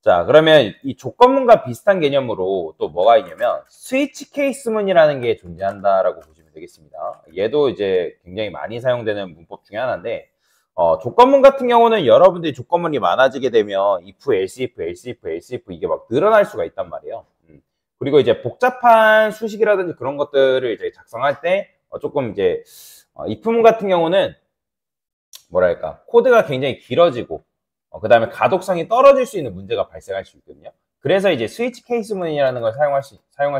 자, 그러면 이 조건문과 비슷한 개념으로 또 뭐가 있냐면 스위치 케이스문이라는 게 존재한다라고 보시면 되겠습니다. 얘도 이제 굉장히 많이 사용되는 문법 중에 하나인데 조건문 같은 경우는 여러분들이 조건문이 많아지게 되면 if, else if, else if, else if 이게 막 늘어날 수가 있단 말이에요. 그리고 이제 복잡한 수식이라든지 그런 것들을 이제 작성할 때 조금 이제 if문 같은 경우는 뭐랄까 코드가 굉장히 길어지고 그 다음에 가독성이 떨어질 수 있는 문제가 발생할 수 있거든요. 그래서 이제 스위치 케이스문이라는 걸 사용할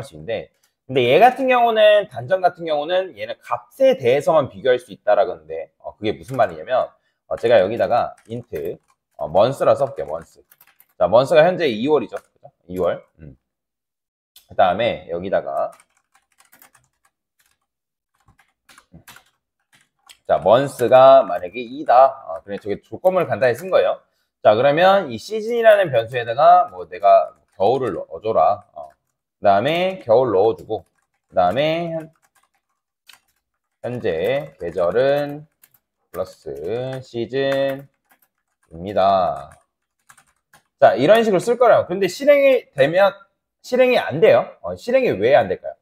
수 있는데, 근데 얘 같은 경우는, 단점 같은 경우는 얘는 값에 대해서만 비교할 수 있다라는데, 그게 무슨 말이냐면, 제가 여기다가 int, months라 써볼게요, months. 자, months가 현재 2월이죠. 그죠? 2월. 그 다음에 여기다가, 자, months가 만약에 2다. 그래, 저게 조건을 간단히 쓴 거예요. 자, 그러면 이 시즌이라는 변수에다가 뭐 내가 겨울을 넣어줘라. 그 다음에 겨울 넣어주고, 그 다음에 현재 계절은 플러스 시즌입니다. 자, 이런 식으로 쓸 거라고. 근데 실행이 되면, 실행이 안 돼요. 실행이 왜 안 될까요?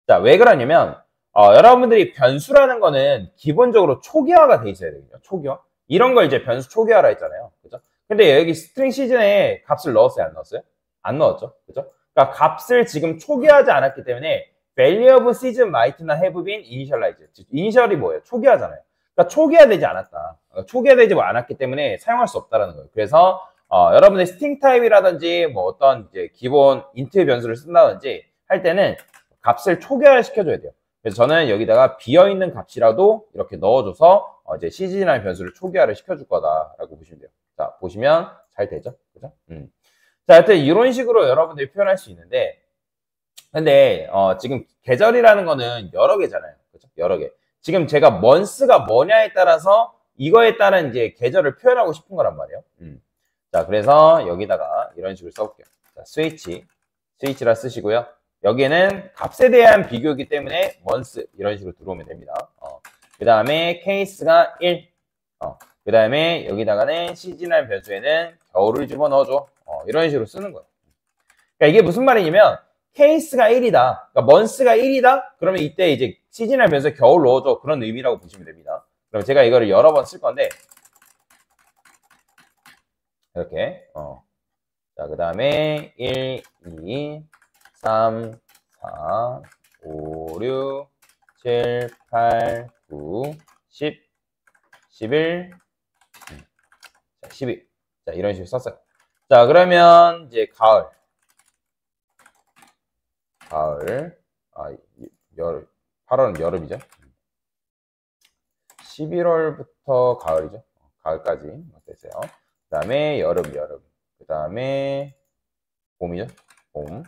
자, 왜 그러냐면, 여러분들이 변수라는 거는 기본적으로 초기화가 돼 있어야 되거든요. 초기화. 이런 걸 이제 변수 초기화라 했잖아요. 그죠? 근데 여기 스트링 시즌에 값을 넣었어요? 안 넣었어요? 안 넣었죠. 그죠? 그러니까 값을 지금 초기화하지 않았기 때문에 value of season might not have been initialized. 이니셜이 뭐예요? 초기화잖아요. 그러니까 초기화되지 않았다. 초기화되지 않았기 때문에 사용할 수 없다라는 거예요. 그래서 여러분들 스트링 타입이라든지 뭐 어떤 이제 기본 int 변수를 쓴다든지 할 때는 값을 초기화 시켜줘야 돼요. 그래서 저는 여기다가 비어있는 값이라도 이렇게 넣어줘서 이제 시즌이라는 변수를 초기화를 시켜줄 거다라고 보시면 돼요. 자, 보시면 잘 되죠? 그죠? 자, 하여튼 이런 식으로 여러분들이 표현할 수 있는데, 근데 지금 계절이라는 거는 여러 개잖아요. 그죠? 여러 개. 지금 제가 months가 뭐냐에 따라서 이거에 따른 이제 계절을 표현하고 싶은 거란 말이에요. 자, 그래서 여기다가 이런 식으로 써볼게요. 자, 스위치라 쓰시고요. 여기에는 값에 대한 비교이기 때문에 months 이런 식으로 들어오면 됩니다. 그 다음에 케이스가 1. 그 다음에 여기다가는 시즌이라는 변수에는 겨울을 집어넣어줘. 이런 식으로 쓰는 거예요. 그러니까 이게 무슨 말이냐면 케이스가 1이다. 그러니까 months가 1이다. 그러면 이때 이제 시즌이라는 변수에 겨울 넣어줘. 그런 의미라고 보시면 됩니다. 그럼 제가 이거를 여러 번 쓸 건데 이렇게 자, 그 다음에 1, 2, 3, 4, 5, 6, 7, 8, 9, 10, 11, 자, 12. 자, 이런 식으로 썼어요. 자, 그러면 이제 가을. 여름. 8월은 여름이죠. 11월부터 가을이죠. 가을까지 됐어요. 그 다음에 여름. 그 다음에 봄이죠. 봄.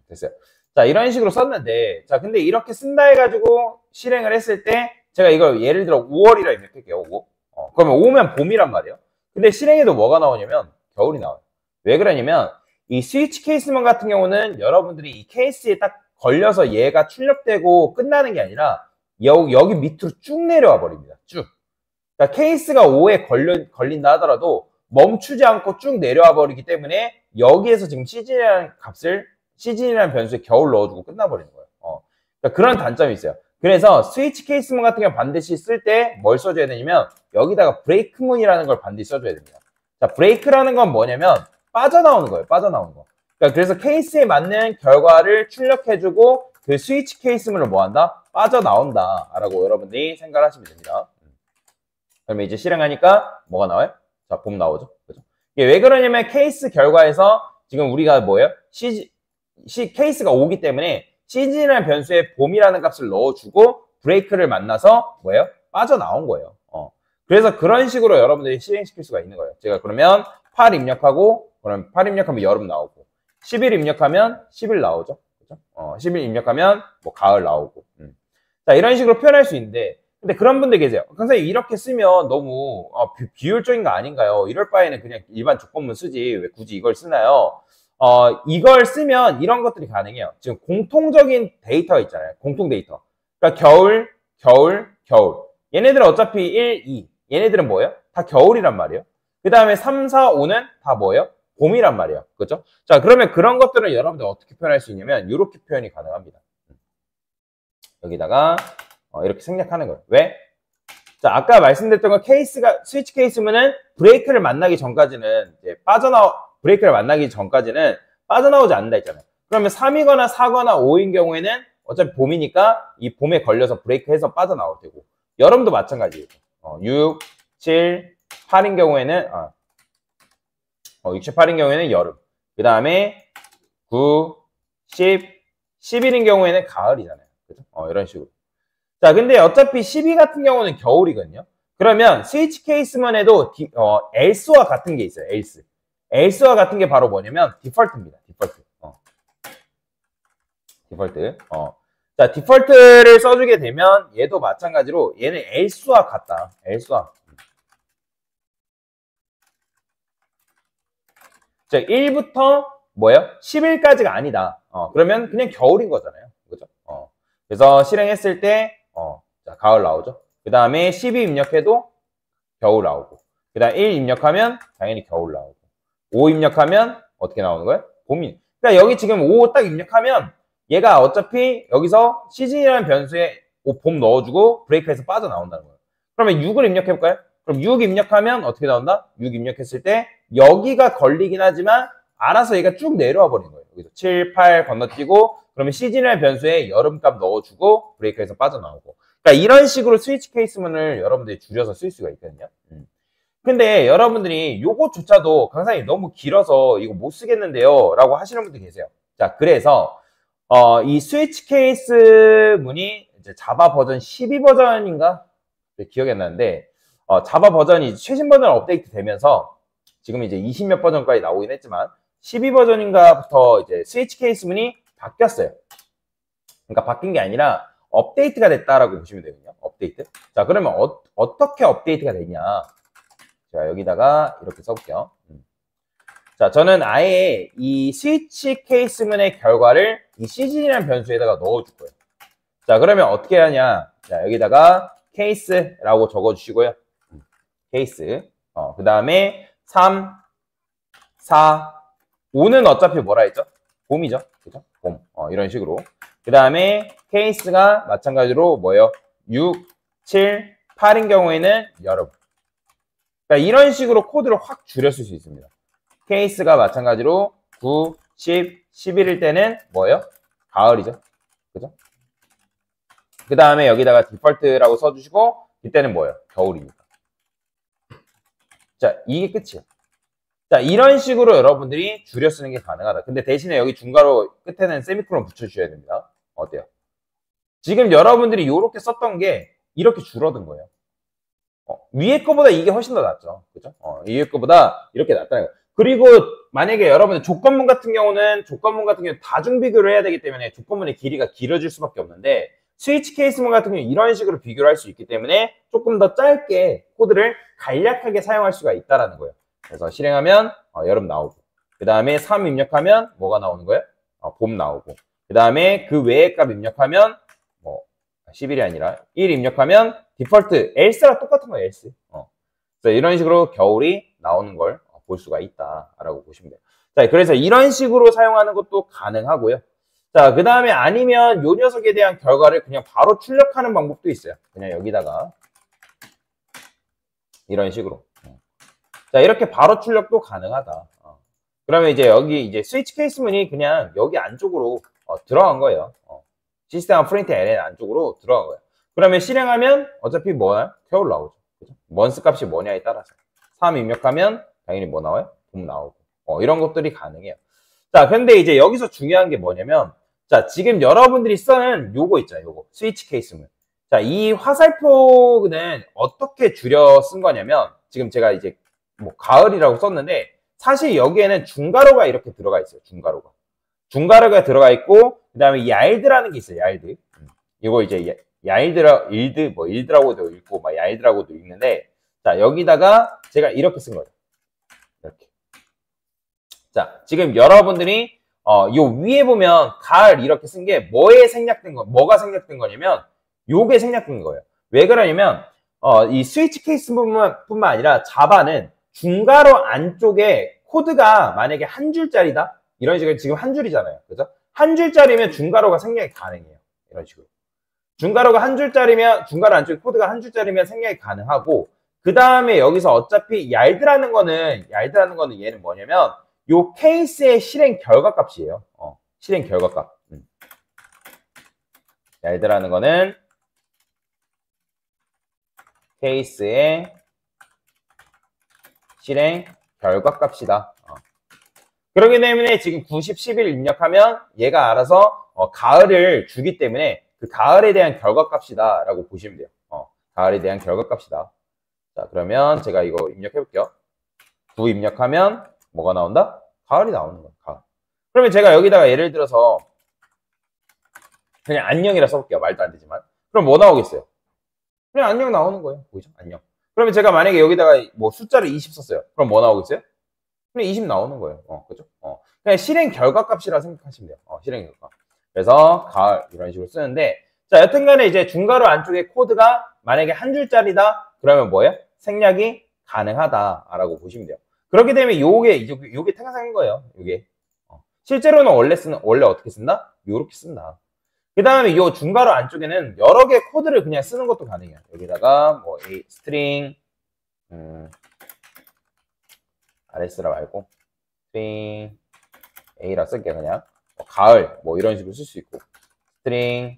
됐어요. 자, 이런 식으로 썼는데, 자, 근데 이렇게 쓴다 해가지고 실행을 했을 때, 제가 이걸 예를 들어 5월이라 입력할게요, 5. 그러면 5면 봄이란 말이에요. 근데 실행에도 뭐가 나오냐면 겨울이 나와요. 왜 그러냐면, 이 스위치 케이스문 같은 경우는 여러분들이 이 케이스에 딱 걸려서 얘가 출력되고 끝나는 게 아니라, 여기 밑으로 쭉 내려와 버립니다. 쭉. 그러니까 케이스가 5에 걸린다 하더라도 멈추지 않고 쭉 내려와 버리기 때문에 여기에서 지금 시즌이라는 변수에 겨울 넣어주고 끝나버리는 거예요. 그러니까 그런 단점이 있어요. 그래서 스위치 케이스문 같은 경우 반드시 쓸 때 뭘 써줘야 되냐면 여기다가 브레이크문이라는 걸 반드시 써줘야 됩니다. 자, 브레이크라는 건 뭐냐면 빠져나오는 거예요. 빠져나오는 거. 그러니까 그래서 케이스에 맞는 결과를 출력해주고 그 스위치 케이스문을 뭐한다? 빠져나온다 라고 여러분들이 생각을 하시면 됩니다. 그러면 이제 실행하니까 뭐가 나와요? 자, 봄 나오죠. 그죠? 이게 왜 그러냐면 케이스 결과에서 지금 우리가 뭐예요? 케이스가 오기 때문에 시즌이라는 변수에 봄이라는 값을 넣어주고 브레이크를 만나서 뭐예요? 빠져나온 거예요. 그래서 그런 식으로 여러분들이 실행시킬 수가 있는 거예요. 제가 그러면 8 입력하고 그럼 8 입력하면 여름 나오고 11 입력하면 10일 나오죠. 그죠? 10일 입력하면 뭐 가을 나오고. 자, 이런 식으로 표현할 수 있는데 근데 그런 분들 계세요. 선생님 이렇게 쓰면 너무 비효율적인 거 아닌가요? 이럴 바에는 그냥 일반 조건문 쓰지 왜 굳이 이걸 쓰나요? 이걸 쓰면 이런 것들이 가능해요. 지금 공통적인 데이터가 있잖아요. 공통 데이터. 그러니까 겨울. 얘네들은 어차피 1, 2. 얘네들은 뭐예요? 다 겨울이란 말이에요. 그 다음에 3, 4, 5는 다 뭐예요? 봄이란 말이에요. 그죠? 자, 그러면 그런 것들을 여러분들 어떻게 표현할 수 있냐면, 이렇게 표현이 가능합니다. 여기다가, 이렇게 생략하는 거예요. 왜? 자, 아까 말씀드렸던 건 케이스가, 스위치 케이스면은 브레이크를 만나기 전까지는, 브레이크를 만나기 전까지는 빠져나오지 않는다 했잖아요. 그러면 3이거나 4거나 5인 경우에는 어차피 봄이니까 이 봄에 걸려서 브레이크 해서 빠져나올 테고, 여름도 마찬가지예요. 6, 7, 8인 경우에는, 6, 7, 8인 경우에는 여름. 그 다음에 9, 10, 11인 경우에는 가을이잖아요. 그죠? 이런 식으로. 자, 근데 어차피 12 같은 경우는 겨울이거든요. 그러면 스위치 케이스만 해도 else와 같은 게 있어요. else. else와 같은 게 바로 뭐냐면 디폴트입니다. 디폴트. 디폴트. 자, 디폴트를 써주게 되면 얘도 마찬가지로 얘는 else와 같다. else와. 자, 1부터 뭐예요? 10일까지가 아니다. 그러면 그냥 겨울인 거잖아요. 그죠? 그래서 실행했을 때 자, 가을 나오죠. 그 다음에 12 입력해도 겨울 나오고, 그 다음 1 입력하면 당연히 겨울 나오고, 5 입력하면 어떻게 나오는 거예요? 봄이. 그러니까 여기 지금 5 딱 입력하면 얘가 어차피 여기서 시즌이라는 변수에 봄 넣어주고 브레이크에서 빠져나온다는 거예요. 그러면 6을 입력해볼까요? 그럼 6 입력하면 어떻게 나온다? 6 입력했을 때 여기가 걸리긴 하지만 알아서 얘가 쭉 내려와 버리는 거예요. 여기서 7, 8 건너뛰고 그러면 시즌이라는 변수에 여름값 넣어주고 브레이크에서 빠져나오고. 그러니까 이런 식으로 스위치 케이스문을 여러분들이 줄여서 쓸 수가 있거든요. 근데 여러분들이 요것조차도 강사님 너무 길어서 이거 못 쓰겠는데요 라고 하시는 분들 계세요. 자, 그래서 이 스위치 케이스 문이 이제 자바 버전 12 버전인가? 기억이 안 나는데 자바 버전이 최신 버전 업데이트 되면서 지금 이제 20몇 버전까지 나오긴 했지만 12 버전인가부터 이제 스위치 케이스 문이 바뀌었어요. 그러니까 바뀐 게 아니라 업데이트가 됐다라고 보시면 되거든요. 업데이트. 자, 그러면 어떻게 업데이트가 됐냐? 제가 여기다가 이렇게 써볼게요. 자, 저는 아예 이 스위치 케이스문의 결과를 이 시즌이라는 변수에다가 넣어줄 거예요. 자, 그러면 어떻게 하냐? 자, 여기다가 케이스라고 적어주시고요. 케이스. 그 다음에 3, 4, 5는 어차피 뭐라 했죠? 봄이죠. 그죠? 봄. 이런 식으로. 그 다음에 케이스가 마찬가지로 뭐예요? 6, 7, 8인 경우에는 여름. 그러니까 이런 식으로 코드를 확 줄였을 수 있습니다. 케이스가 마찬가지로 9, 10, 11일 때는 뭐예요? 가을이죠. 그죠? 그 다음에 여기다가 디폴트라고 써주시고 이때는 뭐예요? 겨울이니까. 자, 이게 끝이에요. 자, 이런 식으로 여러분들이 줄여 쓰는 게 가능하다. 근데 대신에 여기 중괄호 끝에는 세미콜론 붙여주셔야 됩니다. 어때요? 지금 여러분들이 이렇게 썼던 게 이렇게 줄어든 거예요. 위에 거보다 이게 훨씬 더 낫죠. 그죠? 위에 거보다 이렇게 낫다는 거예요. 그리고 만약에 여러분들 조건문 같은 경우는 다중 비교를 해야 되기 때문에 조건문의 길이가 길어질 수밖에 없는데 스위치 케이스문 같은 경우는 이런 식으로 비교를 할 수 있기 때문에 조금 더 짧게 코드를 간략하게 사용할 수가 있다는 거예요. 그래서 실행하면 여름 나오고 그 다음에 3 입력하면 뭐가 나오는 거예요? 봄 나오고 그 다음에 그 외의 값 입력하면 11이 아니라 1 입력하면 디폴트 else랑 똑같은 거예요. else. 그래서 이런 식으로 겨울이 나오는 걸 볼 수가 있다라고 보시면 돼요. 자, 그래서 이런 식으로 사용하는 것도 가능하고요. 자, 그 다음에 아니면 요 녀석에 대한 결과를 그냥 바로 출력하는 방법도 있어요. 그냥 여기다가 이런 식으로. 자, 이렇게 바로 출력도 가능하다. 그러면 이제 여기 이제 스위치 케이스문이 그냥 여기 안쪽으로 들어간 거예요. 시스템 프린트 ln 안쪽으로 들어간 거예요. 그러면 실행하면 어차피 뭐야? 겨울 나오죠. 그죠? 먼스 값이 뭐냐에 따라서 3 입력하면 당연히 뭐 나와요? 봄 나오고 이런 것들이 가능해요. 자, 근데 이제 여기서 중요한 게 뭐냐면 자, 지금 여러분들이 쓰는 요거 있잖아요. 요거 스위치 케이스문. 자, 이 화살표는 어떻게 줄여 쓴 거냐면 지금 제가 이제 뭐 가을이라고 썼는데 사실 여기에는 중괄호가 이렇게 들어가 있어요. 중괄호가 들어가 있고 그 다음에 얄드라는 게 있어요. 얄드. 이거 이제 일드라고도 읽고 막 얄드라고도 읽는데 자, 여기다가 제가 이렇게 쓴 거예요. 이렇게. 자, 지금 여러분들이 요 위에 보면 가을 이렇게 쓴 게 뭐가 생략된 거냐면 요게 생략된 거예요. 왜 그러냐면 이 스위치 케이스뿐만 아니라 자바는 중괄호 안쪽에 코드가 만약에 한 줄짜리다? 이런 식으로 지금 한 줄이잖아요. 그죠? 한 줄짜리면 중괄호가 생략이 가능해요. 이런 식으로. 중괄호가 한 줄짜리면, 중괄호 안쪽에 코드가 한 줄짜리면 생략이 가능하고, 그 다음에 여기서 어차피 얄드라는 거는 얘는 뭐냐면, 요 케이스의 실행 결과값이에요. 실행 결과값. 얄드라는 거는 케이스의 실행 결과값이다. 그렇기 때문에 지금 90, 11 입력하면 얘가 알아서 가을을 주기 때문에 그 가을에 대한 결과값이다 라고 보시면 돼요. 가을에 대한 결과값이다. 자, 그러면 제가 이거 입력해 볼게요. 9 입력하면 뭐가 나온다? 가을이 나오는 거예요. 가을. 그러면 제가 여기다가 예를 들어서 그냥 안녕이라 써볼게요. 말도 안 되지만. 그럼 뭐 나오겠어요? 그냥 안녕 나오는 거예요. 보이죠? 안녕. 그러면 제가 만약에 여기다가 뭐 숫자를 20 썼어요. 그럼 뭐 나오겠어요? 그냥 20 나오는 거예요. 그죠? 그냥 실행 결과값이라 생각하시면 돼요. 실행 결과. 그래서 가을 이런 식으로 쓰는데, 자, 여튼간에 이제 중괄호 안쪽에 코드가 만약에 한 줄짜리다. 그러면 뭐예요? 생략이 가능하다라고 보시면 돼요. 그렇기 때문에 요게 태생인 거예요. 요게. 실제로는 원래 어떻게 쓴다? 요렇게 쓴다. 그 다음에 이 중괄호 안쪽에는 여러 개의 코드를 그냥 쓰는 것도 가능해요. 여기다가 뭐 A 스트링 RS라 말고 스트링 A라 쓸게요. 그냥 가을 뭐 이런 식으로 쓸 수 있고, 스트링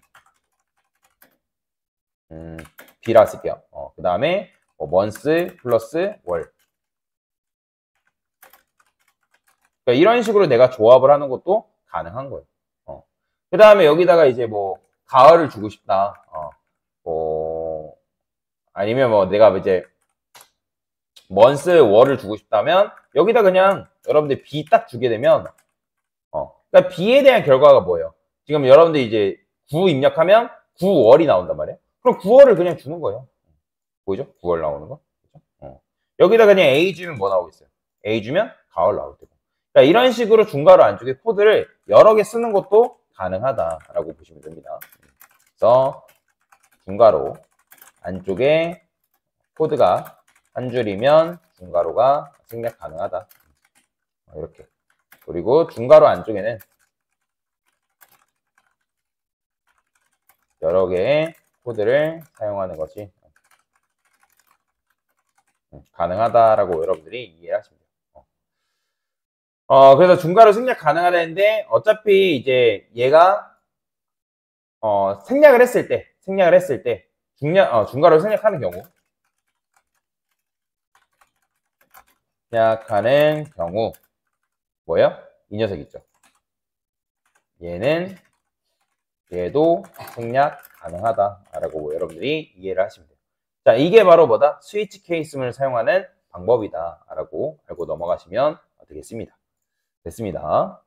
B라 쓸게요. 그 다음에 뭐 month 플러스 월. 그러니까 이런 식으로 내가 조합을 하는 것도 가능한 거예요. 그 다음에 여기다가 이제 뭐 가을을 주고 싶다. 뭐 아니면 뭐 내가 이제 month 월을 주고 싶다면 여기다 그냥 여러분들 B 딱 주게 되면 그러니까 B에 대한 결과가 뭐예요? 지금 여러분들 이제 9 입력하면 9월이 나온단 말이에요. 그럼 9월을 그냥 주는 거예요. 보이죠? 9월 나오는 거. 그렇죠? 여기다 그냥 A 주면 뭐 나오겠어요? A 주면 가을 나올 테고. 그러니까 이런 식으로 중괄호 안쪽에 코드를 여러 개 쓰는 것도 가능하다라고 보시면 됩니다. 그래서 중괄호 안쪽에 코드가 한 줄이면 중괄호가 생략 가능하다. 이렇게. 그리고 중괄호 안쪽에는 여러 개의 코드를 사용하는 것이 가능하다라고 여러분들이 이해하시면 돼요. 그래서 중괄호 생략 가능하다는데 어차피 이제 얘가 생략을 했을 때 중괄호 생략하는 경우 뭐예요? 이 녀석 있죠. 얘도 생략 가능하다라고 여러분들이 이해를 하시면 돼요. 자, 이게 바로 뭐다? 스위치 케이스를 사용하는 방법이다라고 알고 넘어가시면 되겠습니다. 됐습니다.